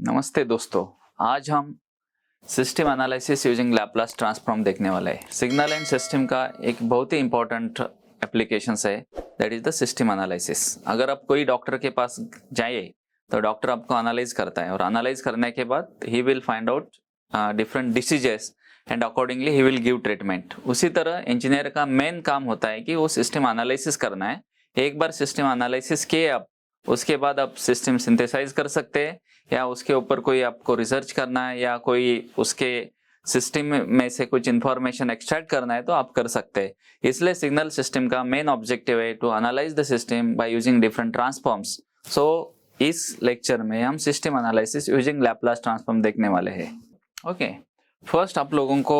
नमस्ते दोस्तों, आज हम system analysis using Laplace transform देखने वाले हैं। सिग्नल एंड सिस्टम का एक बहुत ही इंपॉर्टेंट एप्लीकेशंस है, that is the system analysis. अगर आप कोई डॉक्टर के पास जाइए तो डॉक्टर आपको एनालाइज करता है और एनालाइज करने के बाद he will find out different diseases and accordingly he will give treatment. उसी तरह इंजीनियर का मेन काम होता है कि वो सिस्टम एनालिसिस करना है। एक बार सिस्टम एनालिसिस किए आप, उसके बाद आप सिस्टम सिंथेसाइज कर सकते हैं या उसके ऊपर कोई आपको रिसर्च करना है या कोई उसके सिस्टम में से कुछ इंफॉर्मेशन एक्सट्रैक्ट करना है तो आप कर सकते हैं। इसलिए सिग्नल सिस्टम का मेन ऑब्जेक्टिव है to analyse the system by using different transforms. So इस लेक्चर में हम system analysis using Laplace transform देखने वाले हैं। ओके, फर्स्ट आप लोगों को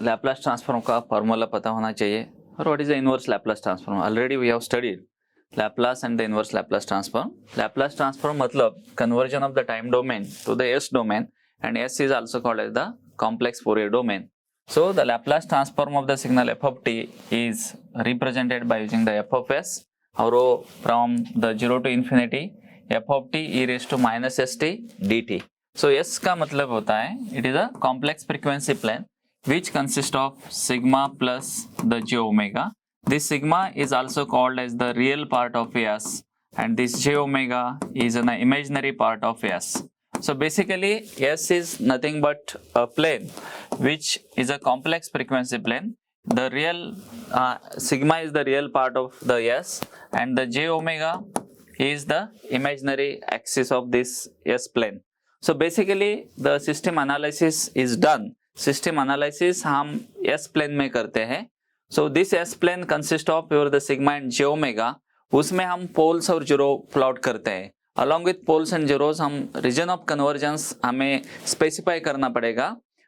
लैपलास ट्रांसफॉर्म का फॉर्मूला पता होना चाहिए। और what is the inverse Laplace transform? Already we have studied Laplace and the inverse Laplace transform. Laplace transform मतलब conversion of the time domain to the S domain, and S is also called as the complex Fourier domain. So the Laplace transform of the signal f of t is represented by using the f of s, और from the 0 to infinity f of t e raised to minus st dt. So S का मतलब होता है it is a complex frequency plane which consists of sigma plus the j omega. This sigma is also called as the real part of S, and this j omega is an imaginary part of S. So basically S is nothing but a plane which is a complex frequency plane. The real sigma is the real part of the S, and the j omega is the imaginary axis of this S plane. So basically the system analysis is done. System analysis हम S plane में करते हैं। So this S plane consists of your the sigma and j omega. उसमें हम poles और zero plot करते हैं। Along with poles and zeros हम region of convergence हमें स्पेसिफाई करना पड़ेगा।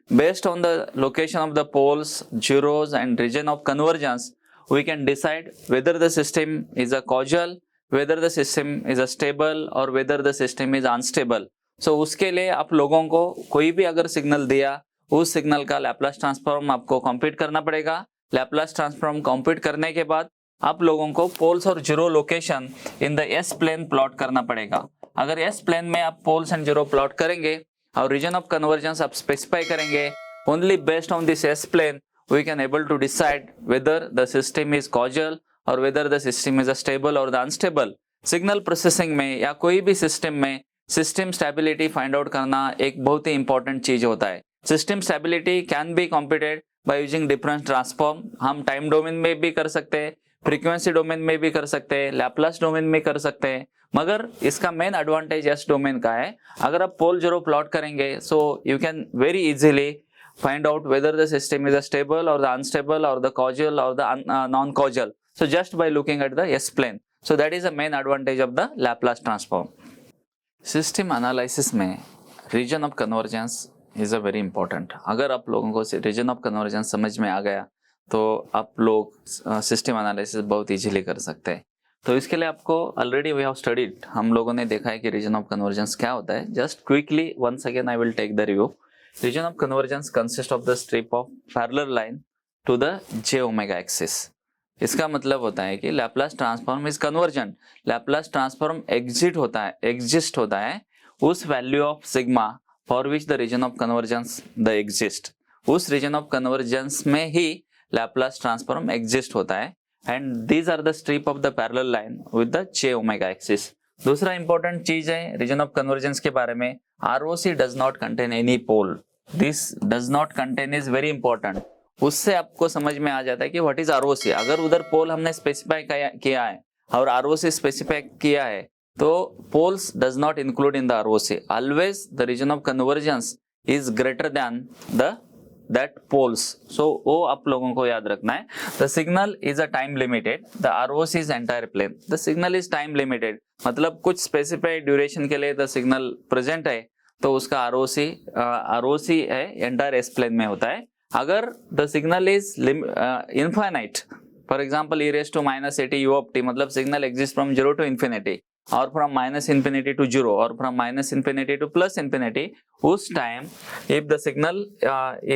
Based on the location of the poles, zeros and region of convergence, we can decide whether the system is a causal, whether the system is a stable or whether the system is unstable. So उसके लिए आप लोगों को कोई भी अगर signal दिया, उस सिग्नल का लैपलास ट्रांसफॉर्म आपको कंप्यूट करना पड़ेगा। लैपलास ट्रांसफॉर्म कंप्यूट करने के बाद आप लोगों को पोल्स और zero location in the S plane plot करना पड़ेगा। अगर एस प्लेन में आप पोल्स एंड जीरो प्लॉट करेंगे और रीजन ऑफ कन्वर्जेंस आप स्पेसिफाई करेंगे, only based on this S plane we can able to decide whether the system is causal और whether the system is a stable और the unstable. Signal processing में या कोई भी सिस्टम में system stability find out करना एक बहुत ही इंपॉर्टेंट चीज होता है। System stability can be computed bye using different transform. हम टाइम डोमेन में भी कर सकते हैं, फ्रीक्वेंसी डोमेन में भी कर सकते हैं, लैपलास डोमेन में कर सकते हैं, मगर इसका मेन एडवांटेज एस डोमेन का है। अगर आप पोल जीरो प्लॉट करेंगे so you can very easily find out whether the system is a stable और द अनस्टेबल और द कॉजल और the non causal, so just by looking at the S plane. So that is the main advantage of the Laplace transform. System analysis में region of convergence is a very important. अगर आप लोगों को reason of convergence समझ में आ गया तो आप लोग सिस्टम एनालिसिस बहुत इजीली कर सकते हैं। तो इसके लिए आपको ऑलरेडी वी हैव स्टडीड, हम लोगों ने देखा है कि रीजन ऑफ कन्वर्जेंस क्या होता है। Just quickly once again I will take the review. Region of convergence consist of the strip of parallel line to the j omega axis. इसका मतलब होता है कि Laplace transform is convergent. Laplace transform exist होता है उस value of sigma for which the region of convergence the exist। उस region of convergence में ही Laplace transform exist होता है, and these are the strip of the parallel line with the j omega axis। दूसरा important चीज है region of convergence के बारे में, ROC does not contain any pole। This does not contain is very important। उससे आपको समझ में आ जाता है कि what is ROC। अगर उधर पोल हमने स्पेसिफाई किया है और ROC स्पेसिफाई किया है तो poles does not include in the ROC। Always the region of convergence is greater than that poles। So वो आप लोगों को याद रखना है। The signal is a time limited, the ROC is entire plane। The signal is time limited मतलब कुछ specified duration के लिए the signal present है तो उसका ROC है entire S plane में होता है। अगर the signal is infinite, for example e raised to minus 80 u of t मतलब signal exists from 0 to infinity और from minus infinity to 0 और from minus infinity to plus infinity, उस time if the signal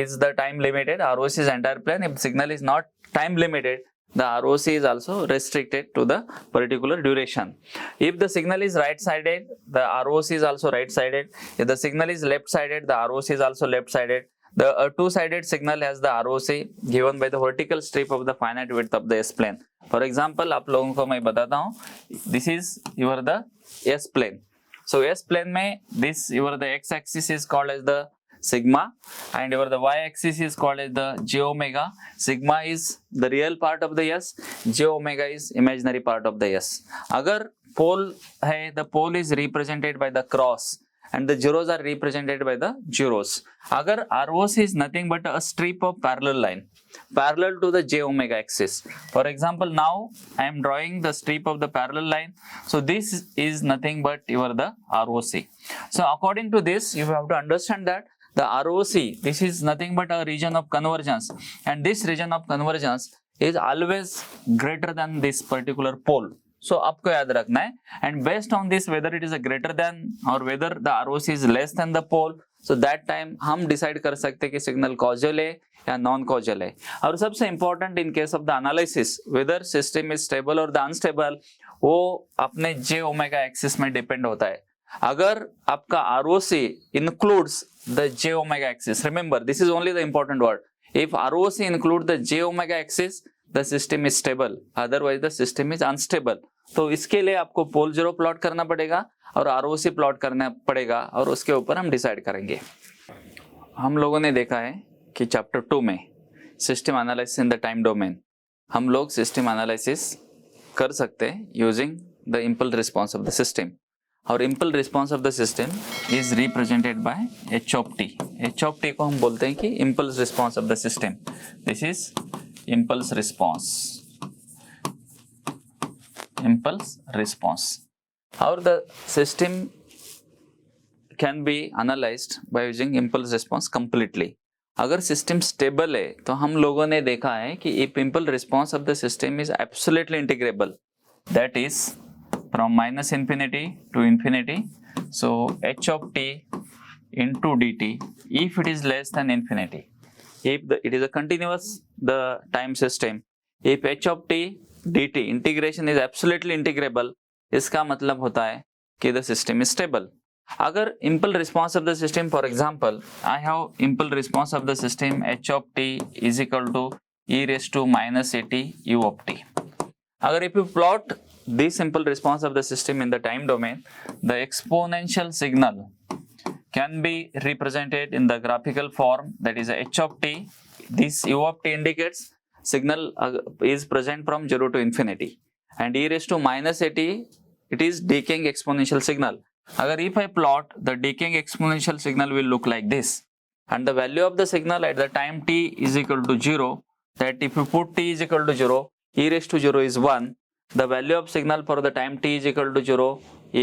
is the time limited, ROC is entire plane। If signal is not time limited, the ROC is also restricted to the particular duration. If the signal is right sided, the ROC is also right sided. If the signal is left sided, the ROC is also left sided. The two-sided signal has the ROC given by the vertical strip of the finite width of the S plane. For example, आप लोगों को मैं बताता हूँ, this is your the S plane. So S plane में this your the x axis is called as the sigma and your the y axis is called as the j omega. Sigma is the real part of the S, j omega is imaginary part of the S. अगर pole है, the pole is represented by the cross and the zeros are represented by the zeros. अगर ROC is nothing but a strip of parallel line parallel to the j omega axis. For example, now I am drawing the strip of the parallel line. So this is nothing but your the ROC. So according to this, you have to understand that the ROC, this is nothing but a region of convergence, and this region of convergence is always greater than this particular pole. So आपको याद रखना है, and based on this whether it is a greater than or whether the ROC is less than the pole, so that time हम decide कर सकते हैं कि signal causal है या non causal है. और सबसे important in case of the analysis whether system is stable or the unstable, वो अपने j omega axis में depend होता है. अगर आपका ROC includes the j omega axis, remember this is only the important word. If ROC includes the j omega axis, the system is stable, otherwise the system is unstable. तो इसके लिए आपको पोल zero plot करना पड़ेगा और ROC plot करना पड़ेगा और उसके ऊपर हम डिसाइड करेंगे. हम लोगों ने देखा है कि चैप्टर 2 में system analysis in the time domain हम लोग सिस्टम एनालिसिस कर सकते हैं using the impulse response of the system. और impulse response of the system is represented by h of t. h of t को हम बोलते हैं कि impulse response of the system. This is impulse response. Impulse response. How the system can be analyzed by using impulse response completely. अगर system stable है तो हम लोगों ने देखा है कि if impulse response of the system is absolutely integrable, that is from minus infinity to infinity, so h of t into dt if it is less than infinity, if it is a continuous the time system, if h of t dt integration is absolutely integrable, इसका मतलब होता है कि the system is stable. अगर impulse response of the system, for example I have impulse response of the system h of t is equal to e raised to minus at u of t. अगर if you plot this impulse response of the system in the time domain, the exponential signal can be represented in the graphical form, that is h of t. This u of t indicates signal is present from 0 to infinity, and e raised to minus at it is decaying exponential signal. Agar if I plot the decaying exponential signal will look like this, and the value of the signal at the time t is equal to 0, that if you put t is equal to 0, e raised to 0 is 1, the value of signal for the time t is equal to 0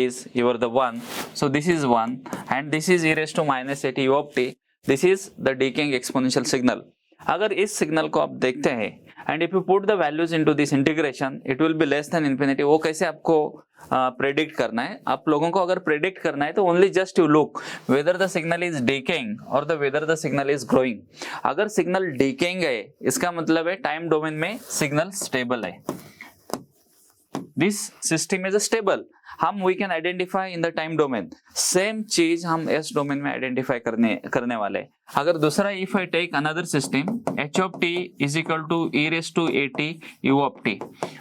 is your the 1, so this is 1 and this is e raised to minus at u of t. This is the decaying exponential signal. अगर इस signal को आप देखते हैं and if you put the values into this integration it will be less than infinity. वो कैसे आपको predict करना है? आप लोगों को अगर प्रेडिक्ट करना है तो only just you look whether the signal is decaying और the whether the signal is growing. अगर सिग्नल डिकेइंग है इसका मतलब है टाइम डोमेन में सिग्नल स्टेबल है. This system is stable. हम we can identify in the time domain. Same चीज हम एस डोमेन में आइडेंटिफाई करने वाले. अगर दूसरा if I take another system h of t is equal to e raised to at u of t.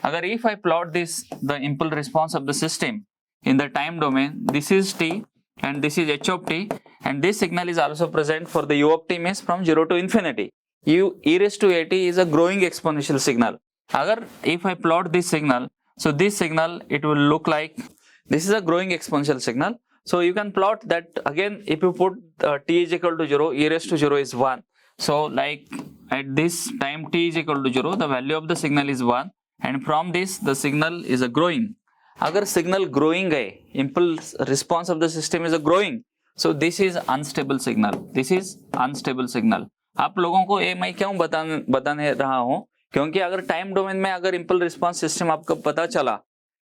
अगर if I plot this the impulse response of the system in the time domain, this is t and this is h of t, and this signal is also present for the u of t means from 0 to infinity. E raised to at is a growing exponential signal. अगर if I plot this signal, so this signal it will look like this is a growing exponential signal. So you can plot that again if you put t is equal to 0, e raised to 0 is 1. So like at this time t is equal to 0, the value of the signal is 1 and from this the signal is a growing. अगर signal growing है, impulse response of the system is a growing, so this is unstable signal. This is unstable signal. आप लोगों को ये मैं क्यों बताने रहा हूँ, क्योंकि अगर टाइम डोमेन में अगर इम्पल्स रिस्पॉन्स सिस्टम आपको पता चला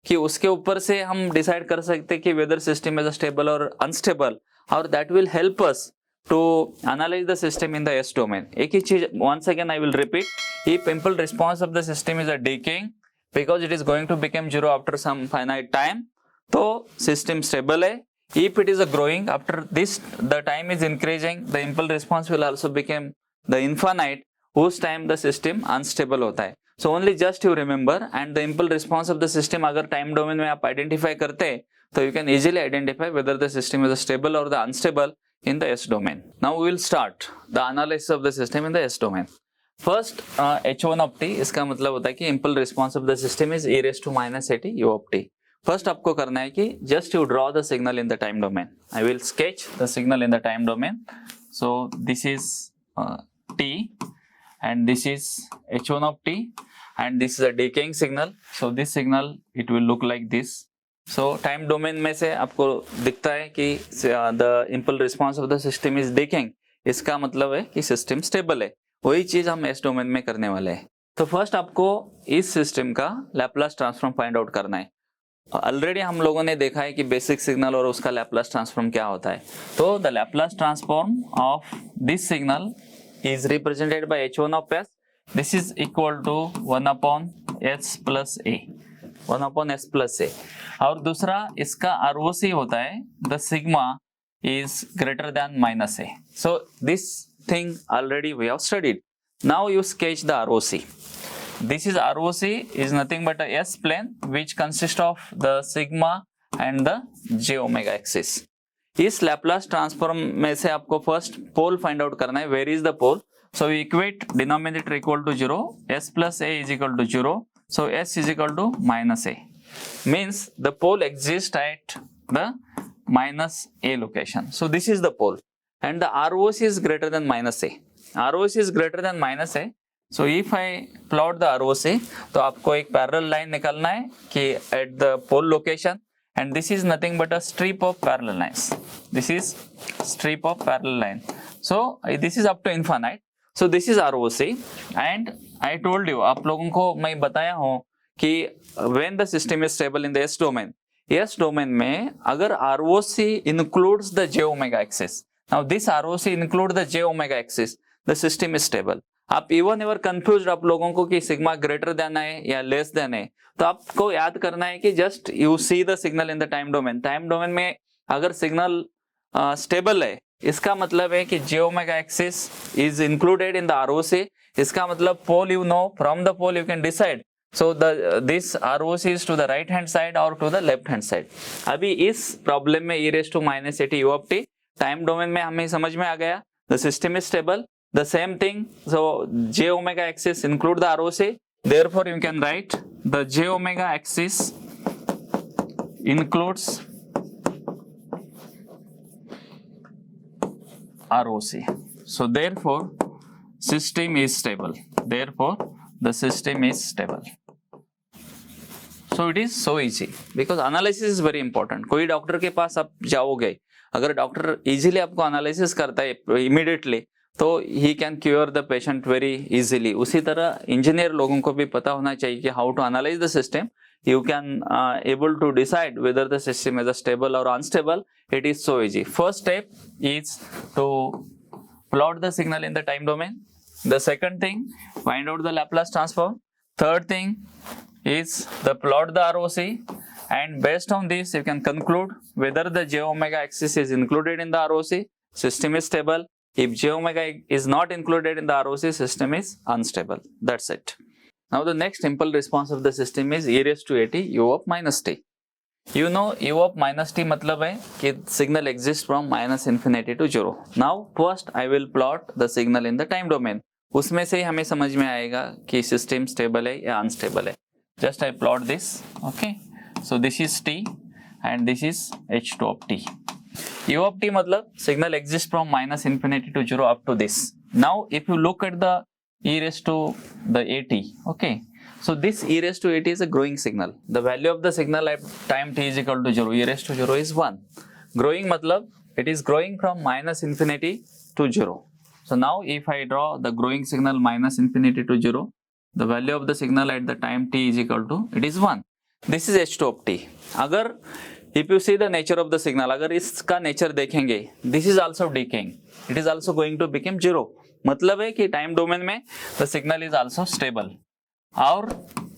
कि उसके ऊपर से हम डिसाइड कर सकते हैं कि वेदर सिस्टम इज स्टेबल और अनस्टेबल, और that will help us to analyze the system in the S domain. एक ही चीज once again I will repeat. If impulse response of the system is a decaying because it is going to become zero after some finite time, तो system stable है. If it is a growing after this the time is increasing, the impulse response will also become the infinite, whose time the system unstable होता है. So only just you remember, and the impulse response of the system अगर time domain में आप identify करते हैं तो you can easily identify whether the system is stable or the unstable in the S domain. Now we will start the analysis of the system in the S domain. First H1 of t, इसका मतलब होता है कि impulse response of the system is e raised to minus at u of t. First आपको करना है कि just you draw the signal in the time domain. I will sketch the signal in the time domain. So this is t and this is H1 of t and this is a decaying signal. So this signal it will look like this. So time domain में से आपको दिखता है कि the impulse response of the system is decaying. इसका मतलब है कि system stable है. वही चीज हम S domain में करने वाले हैं. तो फर्स्ट आपको इस सिस्टम का लैपलास ट्रांसफॉर्म फाइंड आउट करना है. ऑलरेडी हम लोगों ने देखा है कि बेसिक सिग्नल और उसका लैपलास ट्रांसफॉर्म क्या होता है. तो the Laplace transform of this signal is represented by H1 of S. This is equal to 1 upon S plus A. 1 upon S plus A. और दूसरा इसका ROC होता है the sigma is greater than minus A. So this thing already we have studied. Now you sketch the ROC. This is ROC is nothing but a S plane which consists of the sigma and the j omega axis. इस Laplace transform में से आपको first pole find out करना है. Where is the pole? So we equate denominator equal to 0, S plus A is equal to 0. So S is equal to minus A. Means the pole exists at the minus A location. So this is the pole. And the ROC is greater than minus A. ROC is greater than minus A. So if I plot the ROC, तो आपको एक parallel line निकालना है कि at the pole location, and this is nothing but a strip of parallel lines. This is strip of parallel line. So this is up to infinite. So this is ROC, and I told you, आप लोगों को मैं बताया हूँ कि when the system is stable in the S domain, S domain में अगर ROC includes the j omega axis. Now this ROC include the j omega axis. The system is stable. आप even ever confused आप लोगों को कि sigma greater than है या less than है, तो आपको याद करना है कि just you see the signal in the time domain. Time domain में अगर सिग्नल स्टेबल है, इसका मतलब है कि j omega axis is included in the ROC. इसका मतलब pole you know, from the pole you can decide. So this ROC is to the right hand side or to the left hand side. अभी इस problem में e raised to minus at u of t time domain में हमें समझ में आ गया. The system is stable. The same thing, so j omega axis include the ROC. Therefore you can write the j omega axis includes ROC. So therefore system is stable. Therefore the system is stable. So it is so easy because analysis is very important. कोई doctor के पास आप जाओगे, अगर doctor easily आपको analysis करता है immediately, तो he can cure the patient very easily. उसी तरह इंजीनियर लोगों को भी पता होना चाहिए कि how to analyse the system. You can able to decide whether the system is stable और unstable. It is so easy. First step is to plot the signal in the time domain. The second thing, find out the Laplace transform. Third thing is the plot the ROC, and based on this you can conclude whether the j omega axis is included in the ROC, system is stable. If j omega is not included in the ROC, system is unstable. That's it. Now the next impulse response of the system is e raised to at u of minus t. You know u of minus t मतलब है कि signal exists from minus infinity to 0. Now first I will plot the signal in the time domain. उसमें से हमें समझ में आएगा कि system stable है या unstable है. Just I plot this. Okay, so this is t and this is h2 of t. u of t मतलब signal exists from minus infinity to 0 up to this. Now if you look at the e raised to the at, okay, so this e raised to at is a growing signal. The value of the signal at time t is equal to 0. e raised to 0 is 1. Growing मतलब it is growing from minus infinity to 0. So now if I draw the growing signal minus infinity to 0, the value of the signal at the time t is equal to, it is 1. This is h2 of t. अगर If you see the nature of the signal, अगर इसका nature देखेंगे, this is also decaying, it is also going to become zero. मतलब है कि time domain में the signal is also stable. और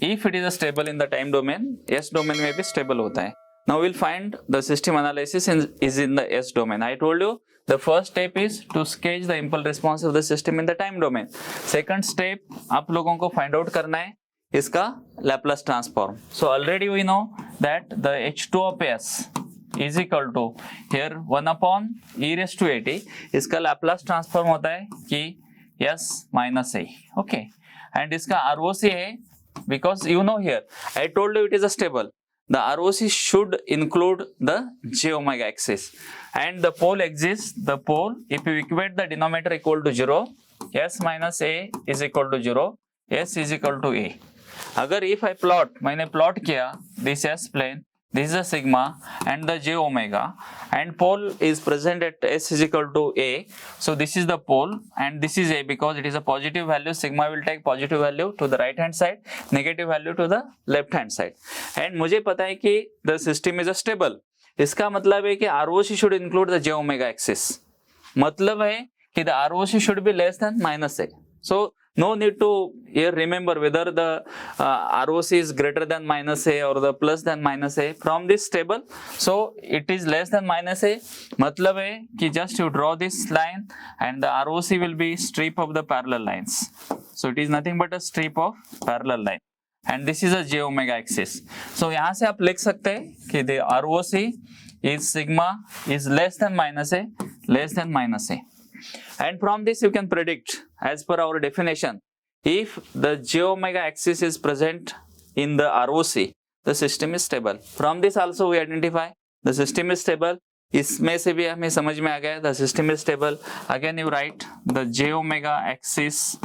if it is stable in the time domain, S domain में भी stable होता है. Now we'll find the system analysis is in the S domain. I told you the first step is to sketch the impulse response of the system in the time domain. Second step आप लोगों को find out करना है इसका Laplace transform. So already we know that the H2 of S is equal to here 1 upon e raised to at. इसका Laplace transform होता है कि S minus A. Okay. And इसका ROC है because you know here I told you it is a stable. The ROC should include the j omega axis and the pole exists. The pole, if you equate the denominator equal to 0, S minus A is equal to 0, S is equal to A. अगर if I plot, मैंने plot किया this S plane, this is a sigma and the j omega and pole is present at S is equal to A. So this is the pole and this is A because it is a positive value. Sigma will take positive value to the right hand side, negative value to the left hand side. And मुझे पता है कि the system is a stable. इसका मतलब है कि ROC should include the j omega axis. मतलब है कि the ROC should be less than minus A. So no need to here remember whether the ROC is greater than minus A or the plus than minus A from this table. So it is less than minus A. मतलब है कि just you draw this line and the ROC will be strip of the parallel lines. So it is nothing but a strip of parallel line. And this is a j omega axis. So यहाँ से आप लिख सकते हैं कि the ROC is sigma is less than minus A, less than minus A. And from this you can predict as per our definition, if the j omega axis is present in the ROC, the system is stable. From this also we identify the system is stable. इसमें से भी हमें समझ में आ गया the system is stable. Again you write the j omega axis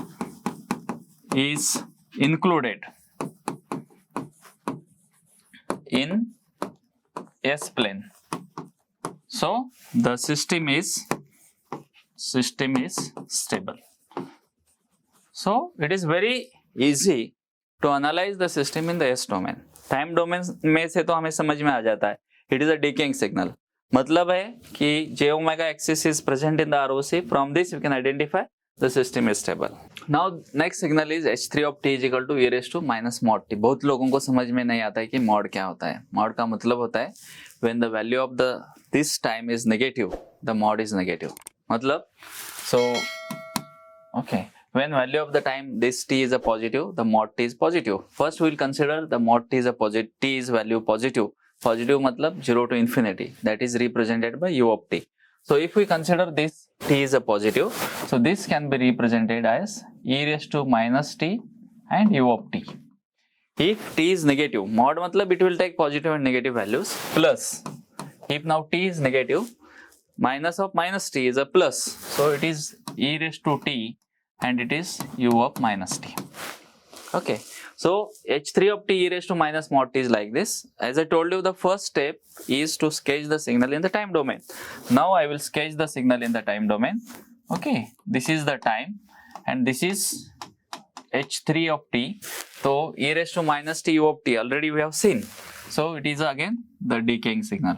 is included in S plane. So the system is stable. So it is very easy to analyze the system in the S domain. Time domain में से तो हमें समझ में आ जाता है. It is a decaying signal. मतलब है कि j omega axis is present in the ROC. From this you can identify the system is stable. Now next signal is h3 of t is equal to e raised to minus mod t. बहुत लोगों को समझ में नहीं आता है कि mod क्या होता है. Mod का मतलब होता है when the value of the this time is negative, the mod is negative. मतलब so okay, when value of the time this t is a positive, the mod t is positive. First we will consider the mod t is a positive, t is value positive. Positive मतलब 0 to infinity, that is represented by u of t. So if we consider this t is a positive, so this can be represented as e raised to minus t and u of t. If t is negative, mod मतलब it will take positive and negative values, plus if now t is negative, minus of minus t is a plus, so it is e raised to t and it is u of minus t. Okay, so h3 of t e raised to minus mod t is like this. As I told you, the first step is to sketch the signal in the time domain. Now I will sketch the signal in the time domain. Okay, this is the time and this is h3 of t. So e raised to minus t u of t already we have seen. So it is again the decaying signal.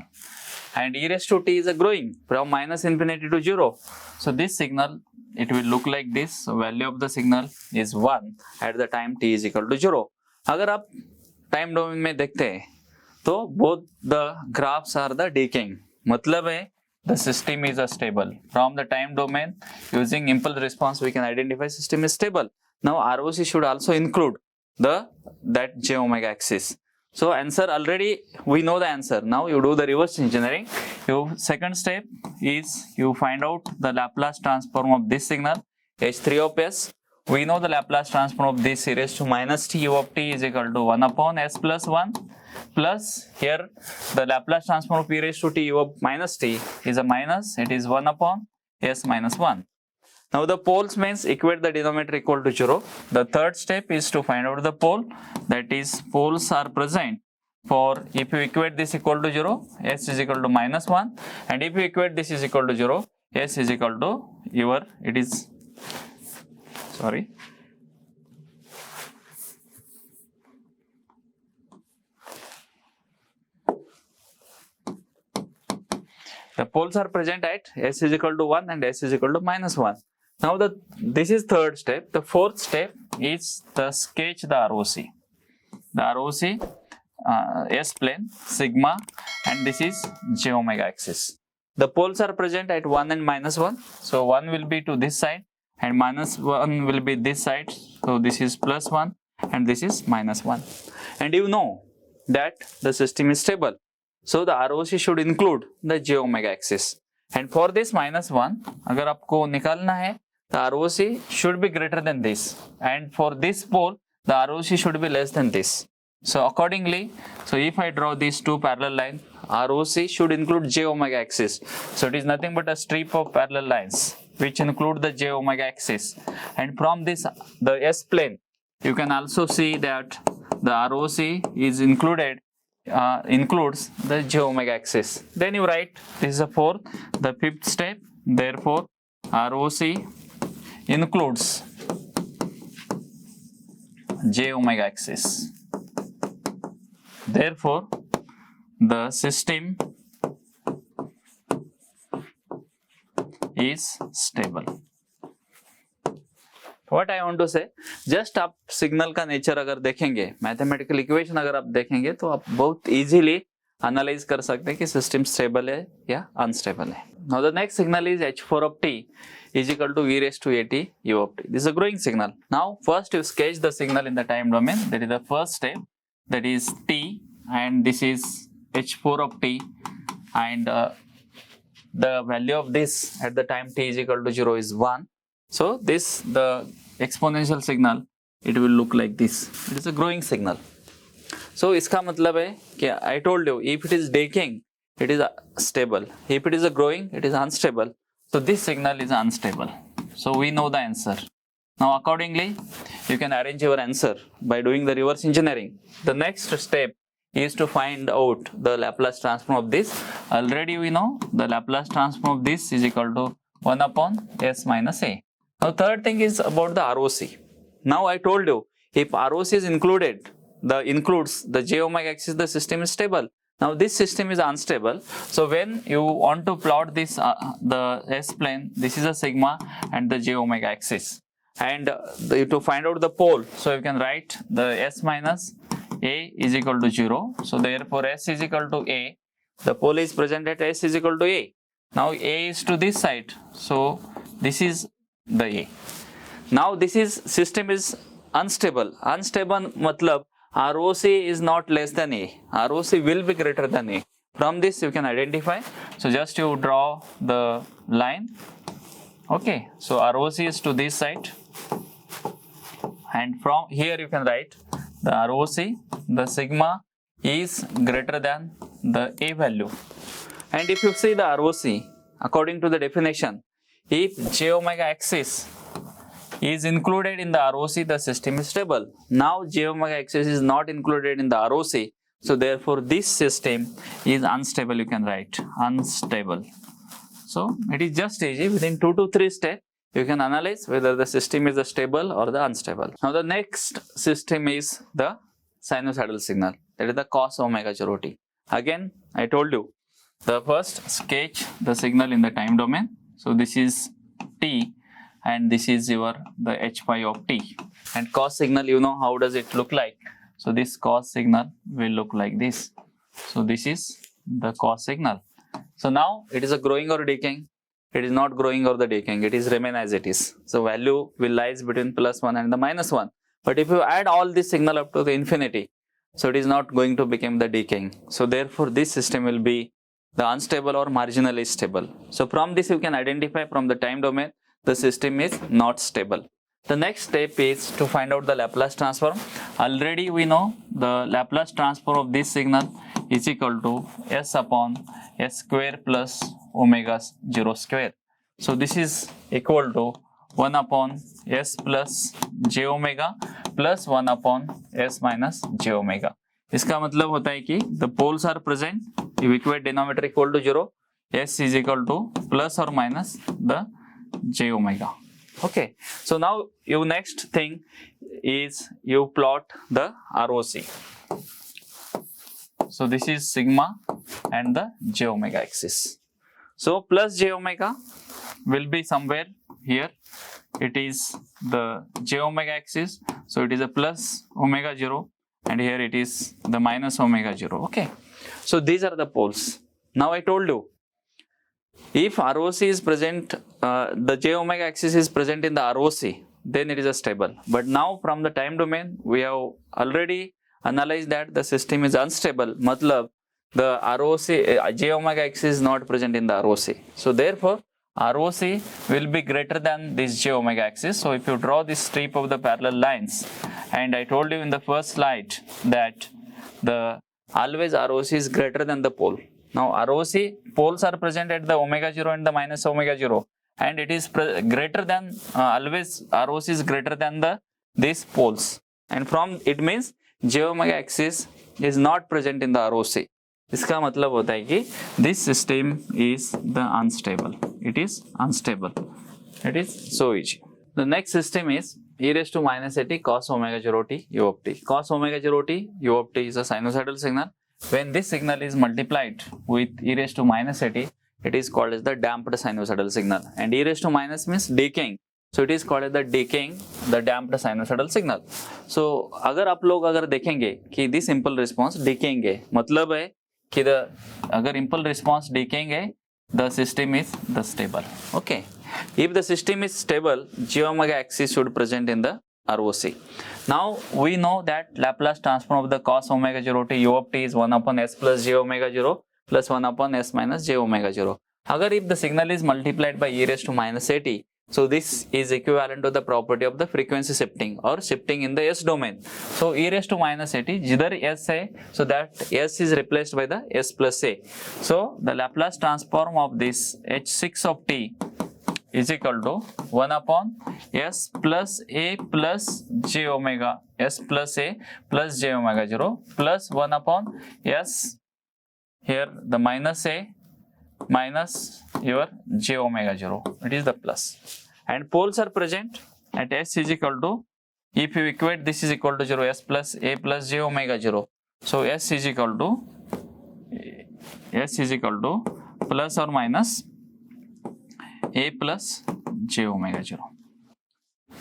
And e raised to t is a growing from minus infinity to 0. So this signal, it will look like this. So value of the signal is 1 at the time t is equal to 0. अगर आप time domain में देखते हैं तो both the graphs are the decaying. मतलब है the system is a stable. From the time domain using impulse response we can identify system is stable. Now ROC should also include that j omega axis. So answer already we know the answer. Now you do the reverse engineering. Your second step is you find out the Laplace transform of this signal h3 of s. We know the Laplace transform of this e raised to minus t u of t is equal to 1 upon s plus 1 plus here the Laplace transform of e raised to t u of minus t is a minus, it is 1 upon s minus 1. Now the poles means equate the denominator equal to 0. The third step is to find out the pole, that is poles are present for if you equate this equal to 0, s is equal to minus 1, and if you equate this is equal to 0, s is equal to your, it is, sorry, The poles are present at s is equal to 1 and s is equal to minus 1. Now this is third step. The fourth step is the sketch the ROC. The ROC S plane, sigma, and this is j omega axis. The poles are present at 1 and minus 1. So 1 will be to this side and minus 1 will be this side. So this is plus 1 and this is minus 1. And you know that the system is stable. So the ROC should include the j omega axis. And for this minus 1, अगर आपको निकालना है, the ROC should be greater than this. And for this pole, the ROC should be less than this. So accordingly, so if I draw these two parallel lines, ROC should include j omega axis. So it is nothing but a strip of parallel lines which include the j omega axis. And from this, the S plane, you can also see that the ROC is includes the j omega axis. Then you write, this is the fourth, the fifth step. Therefore, ROC includes j omega axis. Therefore, the system is stable. What I want to say, just आप signal का nature अगर देखेंगे, mathematical equation अगर आप देखेंगे तो आप बहुत इजीली एनालाइज कर सकते हैं कि सिस्टम स्टेबल है या अनस्टेबल है. Now the next signal is h4 of t is equal to v raised to at u of t. This is a growing signal. Now first you sketch the signal in the time domain. That is the first step. That is t, and this is h4 of t, and the value of this at the time t is equal to 0 is 1. So this, the exponential signal, it will look like this. It is a growing signal. So इसका मतलब है कि I told you, if it is decaying, it is stable. If it is a growing, it is unstable. So this signal is unstable. So we know the answer. Now accordingly, you can arrange your answer by doing the reverse engineering. The next step is to find out the Laplace transform of this. Already we know the Laplace transform of this is equal to 1 upon s minus a. Now third thing is about the ROC. Now I told you, if ROC is includes the j omega axis, the system is stable. Now this system is unstable. So when you want to plot this, the S plane, this is a sigma and the j omega axis. And to find out the pole, so you can write the S minus a is equal to 0. So therefore S is equal to a. The pole is present at S is equal to a. Now a is to this side. So this is the a. Now this is system is unstable. Unstable matlab ROC is not less than a. ROC will be greater than a. From this you can identify. So just you draw the line. Okay. So ROC is to this side. And from here you can write the ROC, the sigma is greater than the a value. And if you see the ROC, according to the definition, if j omega axis is included in the ROC, the system is stable. Now j omega axis is not included in the ROC, so therefore this system is unstable. You can write unstable. So it is just easy. Within 2 to 3 steps, you can analyze whether the system is stable or the unstable. Now the next system is the sinusoidal signal. That is the cos omega 0 t. Again, I told you, the first sketch the signal in the time domain. So this is t, and this is the h pi of t. And cos signal, you know how does it look like. So this cos signal will look like this. So this is the cos signal. So now it is a growing or decaying. It is not growing or the decaying. It is remain as it is. So value will lies between plus 1 and the minus 1. But if you add all this signal up to the infinity, so it is not going to become the decaying. So therefore this system will be the unstable or marginally stable. So from this you can identify from the time domain the system is not stable. The next step is to find out the Laplace transform. Already we know the Laplace transform of this signal is equal to s upon s square plus omega 0 square. So this is equal to 1 upon s plus j omega plus 1 upon s minus j omega. इसका मतलब होता है कि the poles are present, if equate denominator equal to 0, s is equal to plus or minus the j omega. Okay, so now your next thing is you plot the ROC. So this is sigma and the j omega axis. So plus j omega will be somewhere here. It is the j omega axis, so it is a plus omega 0, and here it is the minus omega 0. Okay, so these are the poles. Now I told you, if ROC is present, the j omega axis is present in the ROC, then it is a stable. But now from the time domain, we have already analyzed that the system is unstable. Matlab the ROC, j omega axis is not present in the ROC. So therefore ROC will be greater than this j omega axis. So if you draw this strip of the parallel lines, and I told you in the first slide that the always ROC is greater than the pole. Now ROC poles are present at the omega 0 and the minus omega 0, and it is greater than always ROC is greater than the these poles, and from it means j omega axis is not present in the ROC. इसका मतलब होता है कि this system is the unstable. It is unstable. It is so easy. The next system is e raised to minus at cos omega 0 t u of t. Cos omega 0 t u of t is a sinusoidal signal. When this signal is multiplied with e raised to minus at, it is called as the damped sinusoidal signal. And e raised to minus means decaying. So it is called as the decaying, the damped sinusoidal signal. So अगर आप लोग अगर देखेंगे कि this impulse response decaying है, मतलब है कि अगर impulse response decaying है, the system is the stable. Okay. If the system is stable, j omega axis should present in the ROC. Now we know that Laplace transform of the cos omega 0 to u of t is 1 upon s plus j omega 0 plus 1 upon s minus j omega 0. अगर if the signal is multiplied by e raised to minus at, so this is equivalent to the property of the frequency shifting or shifting in the s domain. So e raised to minus at जिधर s है, so that s is replaced by the s plus a. So the Laplace transform of this h6 of t is equal to 1 upon s plus a plus j omega, s plus a plus j omega 0 plus 1 upon s, here the minus a minus your j omega 0, it is the plus, and poles are present at s is equal to, if you equate this is equal to 0, s plus a plus j omega 0, so s is equal to plus or minus a plus j omega 0.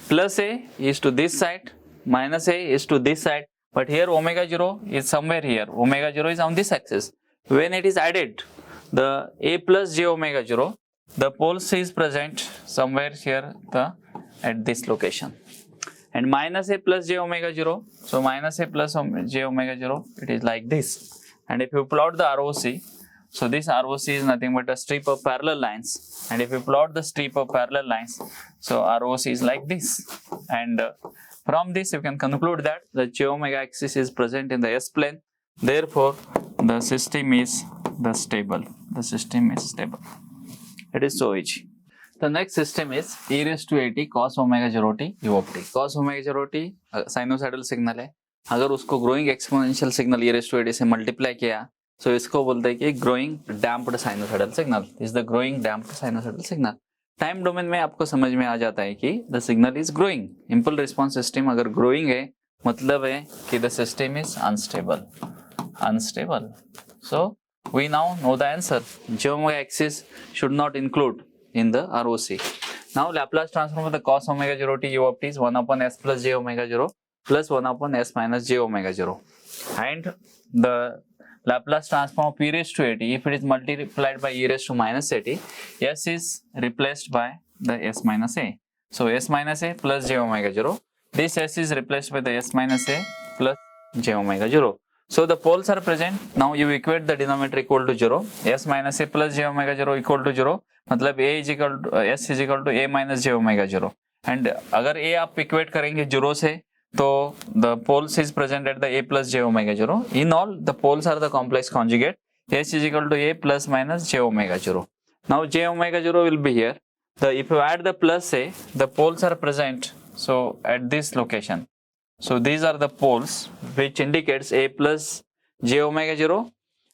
Plus a is to this side, minus a is to this side, but here omega 0 is somewhere here, omega 0 is on this axis. When it is added, the a plus j omega 0, the poles is present somewhere here, at this location, and minus a plus j omega 0, so minus a plus j omega 0, it is like this. And if you plot the ROC, so this ROC is nothing but a strip of parallel lines, and if you plot the strip of parallel lines, so ROC is like this. And from this you can conclude that the j omega axis is present in the s plane, therefore the system is stable. The system is stable. It is so easy. The next system is e raised to at cos omega 0 t u of t. Cos omega 0 t sinusoidal signal है, अगर उसको growing exponential signal e raised to at से multiply किया, so इसको बोलते हैं कि growing damped sinusoidal signal is the growing damped sinusoidal signal. Time domain में आपको समझ में आ जाता है कि the signal is growing. Impulse response system अगर ग्रोइंग है, मतलब है कि the system is unstable. So we now know the answer. J omega axis should not include in the ROC. Now Laplace transform of the cos omega 0 t u of t is 1 upon s plus j omega 0 plus 1 upon s minus j omega 0. And the Laplace transform of e raised to at, if it is multiplied by e raised to minus at, s is replaced by the s minus a. So s minus a plus j omega 0. This s is replaced by the s minus a plus j omega 0. So the poles are present. Now you equate the denominator equal to 0. S minus a plus j omega 0 equal to 0. मतलब a is equal to s is equal to a minus j omega 0. And अगर a आप equate करेंगे 0 से, तो the poles is present at the a plus j omega 0. In all, the poles are the complex conjugate. S is equal to a plus minus j omega 0. Now j omega 0 will be here. If you add the plus a, the poles are present. So at this location. So these are the poles which indicates a plus j omega 0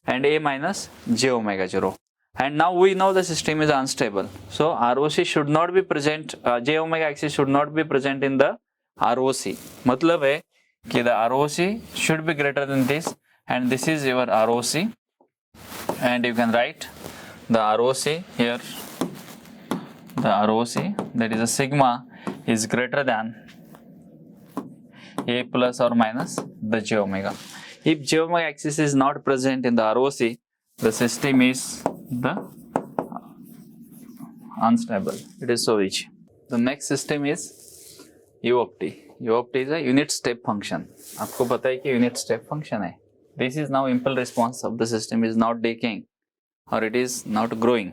and a minus j omega 0. And now we know the system is unstable. So ROC should not be present, j omega axis should not be present in the ROC. मतलब है कि the ROC should be greater than this, and this is your ROC, and you can write the ROC here, the ROC, that is a sigma, is greater than A plus or minus the j omega. If j omega axis is not present in the ROC, the system is the unstable. It is so easy. The next system is U of t. U of t is a unit step function. आपको पता है कि unit step function है. This is now impulse response of the system is not decaying or it is not growing.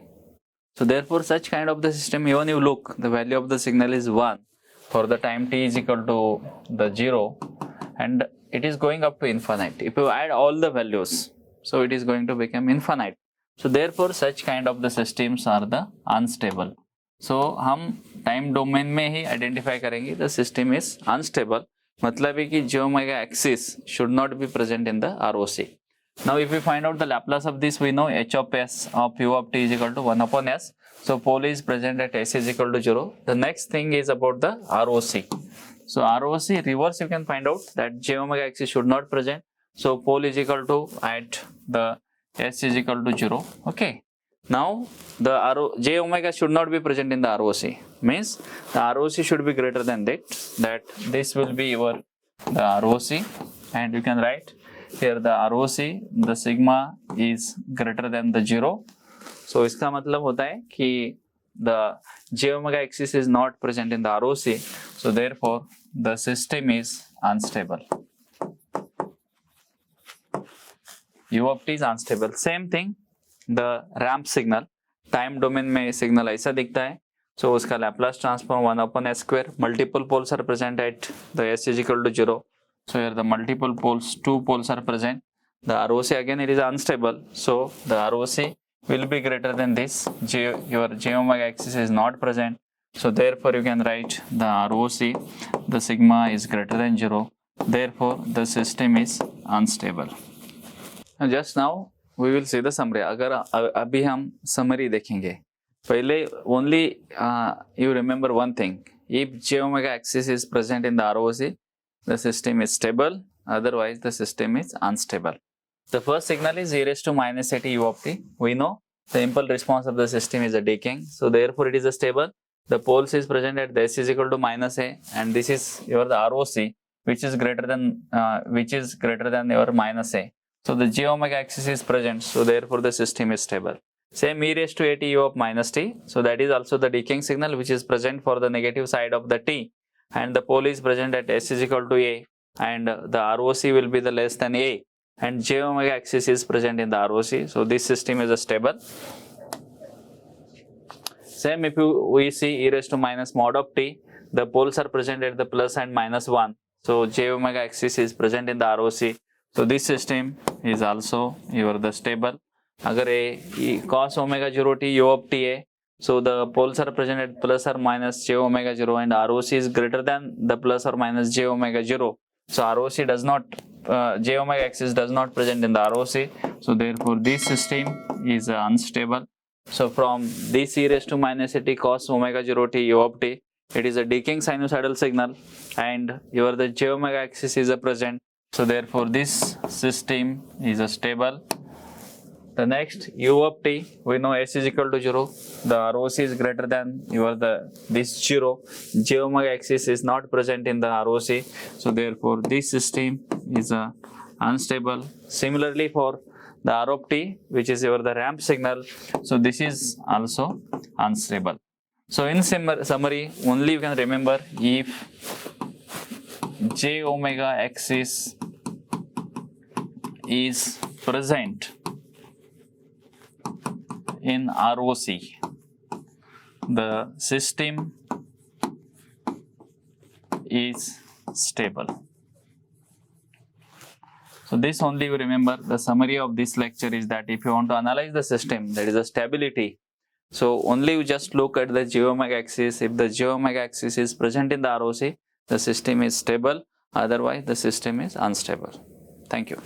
So therefore such kind of the system, even you look, the value of the signal is 1 for the time t is equal to the 0 and it is going up to infinite. If you add all the values, so it is going to become infinite. So therefore such kind of the systems are the unstable. So हम time domain में ही identify करेंगे the system is unstable. मतलब है कि j omega axis should not be present in the ROC. Now if we find out the Laplace of this, we know h of s of u of t is equal to 1 upon s. So pole is present at s is equal to 0. The next thing is about the ROC. So ROC reverse you can find out that j omega axis should not present. So pole is equal to at the s is equal to 0. Okay. Now the j omega should not be present in the ROC. Means the ROC should be greater than that this will be your the ROC, and you can write here the ROC, the sigma is greater than the 0. So इसका मतलब होता है कि the j omega axis is not present in the ROC, so therefore the system is unstable. U of t is unstable. Same thing, the ramp signal, time domain में signal ऐसा दिखता है. So उसका Laplace transform 1 upon s square. Multiple poles are present at the s is equal to 0. So here the multiple poles, 2 poles are present. The ROC again it is unstable. So the ROC will be greater than this. Your j omega axis is not present. So therefore you can write the ROC, the sigma is greater than 0. Therefore the system is unstable. Now just now we will see the summary. अगर अभी हम summary देखेंगे, पहले only you remember one thing. If j omega axis is present in the ROC, the system is stable. Otherwise, the system is unstable. The first signal is e raised to minus at u of t. We know the impulse response of the system is a decaying. So therefore, it is a stable. The poles is present at the s is equal to minus a, and this is your the ROC, which is greater than your minus a. So the j omega axis is present. So therefore, the system is stable. Same e raised to at u of minus t. So that is also the decaying signal which is present for the negative side of the t, and the pole is present at s is equal to a, and the ROC will be the less than a, and j omega axis is present in the ROC. So this system is a stable. Same if we see e raised to minus mod of t, the poles are present at the plus and minus 1. So j omega axis is present in the ROC. So this system is also your the stable. अगर a cos omega 0 t u of t है, so the poles are present at plus or minus j omega 0, and ROC is greater than the plus or minus j omega 0. So ROC does not, j omega axis does not present in the ROC. So therefore this system is unstable. So from this e raised to minus a t cos omega 0 t u of t, it is a decaying sinusoidal signal, and your the j omega axis is present. So therefore this system is a stable. The next u of t, we know s is equal to 0. The ROC is greater than your this 0. J omega axis is not present in the ROC. So therefore this system is unstable. Similarly for the R of t, which is your the ramp signal, so this is also unstable. So in summary, only you can remember, if j omega axis is present in ROC, the system is stable. So this only you remember. The summary of this lecture is that if you want to analyze the system, that is a stability, so only you just look at the j omega axis. If the j omega axis is present in the ROC, the system is stable. Otherwise, the system is unstable. Thank you.